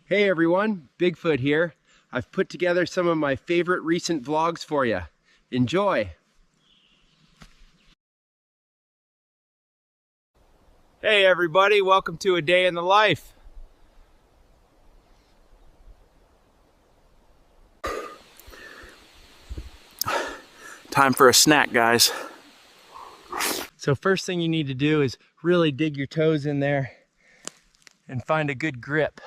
Hey everyone, Bigfoot here. I've put together some of my favorite recent vlogs for you. Enjoy! Hey everybody, welcome to a day in the life. Time for a snack, guys. So first thing you need to do is really dig your toes in there and find a good grip.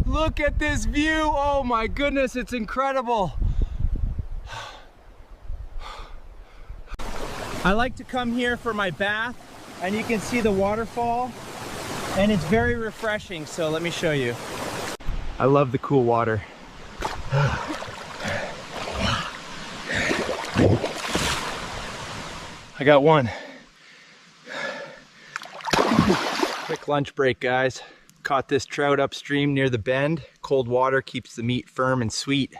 Look at this view! Oh my goodness, it's incredible! I like to come here for my bath, and you can see the waterfall, and it's very refreshing, so let me show you. I love the cool water. I got one. Quick lunch break, guys. Caught this trout upstream near the bend. Cold water keeps the meat firm and sweet.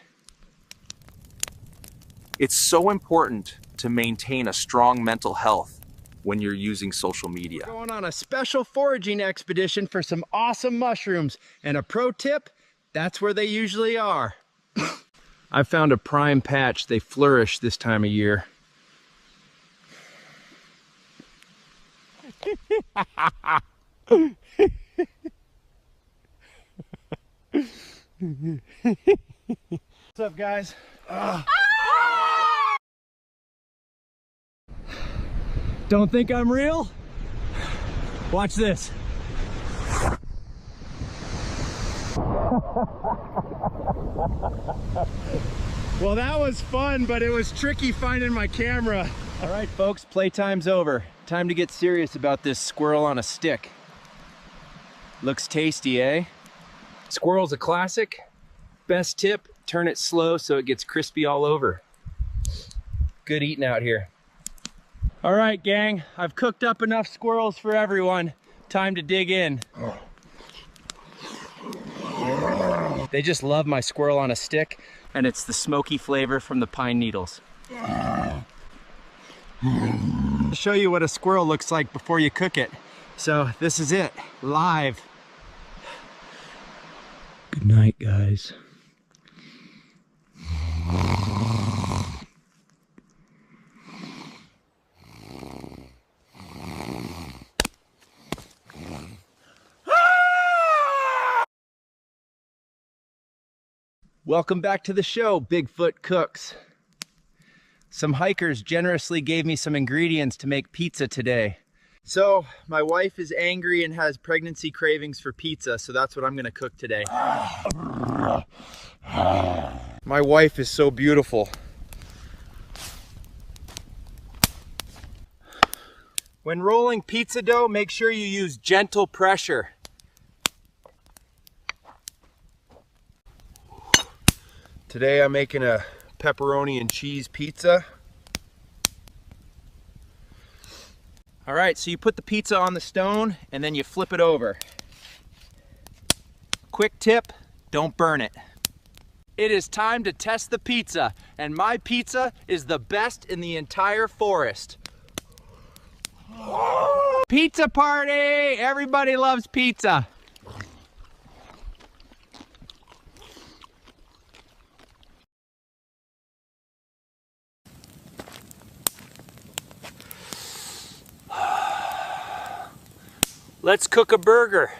It's so important to maintain a strong mental health when you're using social media. We're going on a special foraging expedition for some awesome mushrooms. And a pro tip, that's where they usually are. I found a prime patch. They flourish this time of year. What's up, guys? Don't think I'm real? Watch this. Well, that was fun, but it was tricky finding my camera. All right, folks, playtime's over. Time to get serious about this squirrel on a stick. Looks tasty, eh? Squirrel's a classic. Best tip, turn it slow so it gets crispy all over. Good eating out here. All right, gang, I've cooked up enough squirrels for everyone. Time to dig in. They just love my squirrel on a stick, and it's the smoky flavor from the pine needles. I'll show you what a squirrel looks like before you cook it. So this is it, live. Good night, guys. Welcome back to the show, Bigfoot Cooks. Some hikers generously gave me some ingredients to make pizza today. So my wife is angry and has pregnancy cravings for pizza, so that's what I'm gonna cook today. My wife is so beautiful. When rolling pizza dough, make sure you use gentle pressure. Today I'm making a pepperoni and cheese pizza. All right, so you put the pizza on the stone and then you flip it over. Quick tip, don't burn it. It is time to test the pizza, and my pizza is the best in the entire forest. Pizza party! Everybody loves pizza. Let's cook a burger.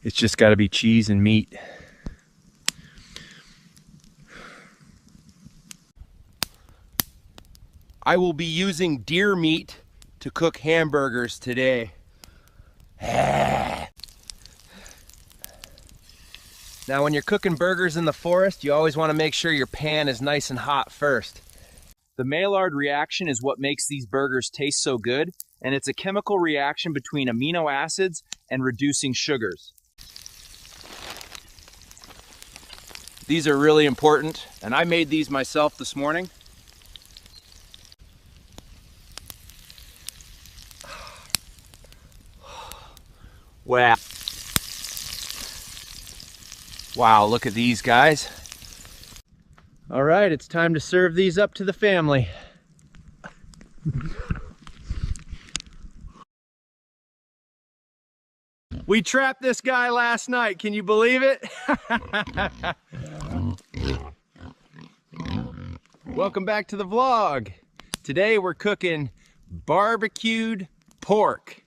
It's just got to be cheese and meat. I will be using deer meat to cook hamburgers today. Now when you're cooking burgers in the forest, you always want to make sure your pan is nice and hot first. The Maillard reaction is what makes these burgers taste so good, and it's a chemical reaction between amino acids and reducing sugars. These are really important, and I made these myself this morning. Wow. Wow, look at these guys. All right, it's time to serve these up to the family. We trapped this guy last night. Can you believe it? Welcome back to the vlog. Today we're cooking barbecued pork.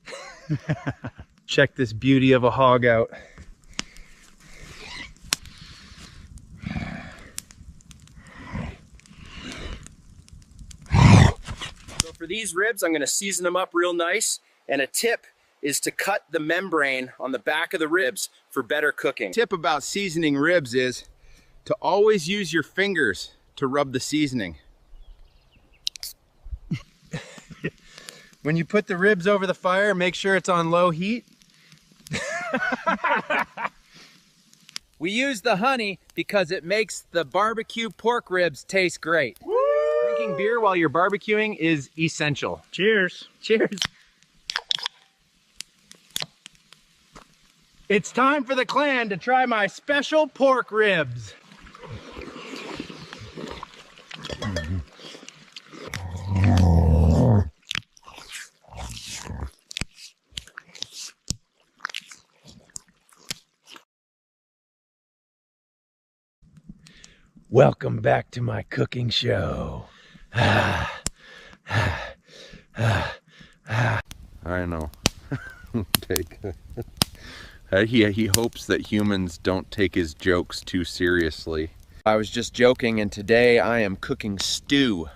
Check this beauty of a hog out. So for these ribs, I'm gonna season them up real nice, and a tip is to cut the membrane on the back of the ribs for better cooking. Tip about seasoning ribs is to always use your fingers to rub the seasoning. When you put the ribs over the fire, make sure it's on low heat. We use the honey because it makes the barbecue pork ribs taste great. Woo! Drinking beer while you're barbecuing is essential. Cheers. Cheers. It's time for the clan to try my special pork ribs. Welcome back to my cooking show. I know. He hopes that humans don't take his jokes too seriously. I was just joking, and today I am cooking stew.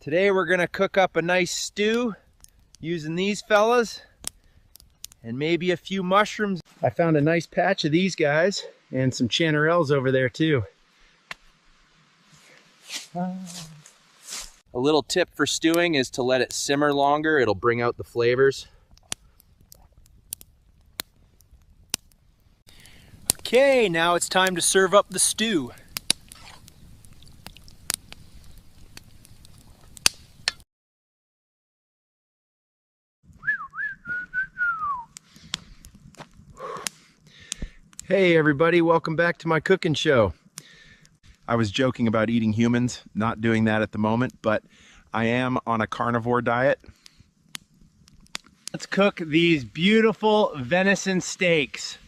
Today we're gonna cook up a nice stew using these fellas and maybe a few mushrooms. I found a nice patch of these guys and some chanterelles over there too. A little tip for stewing is to let it simmer longer. It'll bring out the flavors. Okay, now it's time to serve up the stew. Hey everybody, welcome back to my cooking show. I was joking about eating humans, not doing that at the moment, but I am on a carnivore diet. Let's cook these beautiful venison steaks.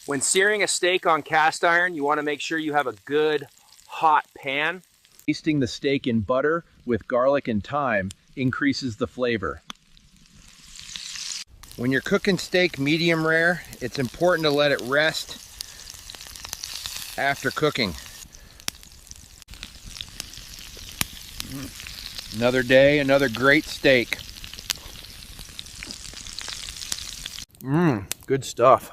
When searing a steak on cast iron, you want to make sure you have a good hot pan. Basting the steak in butter with garlic and thyme increases the flavor. When you're cooking steak medium rare, it's important to let it rest after cooking. Another day, another great steak. Good stuff.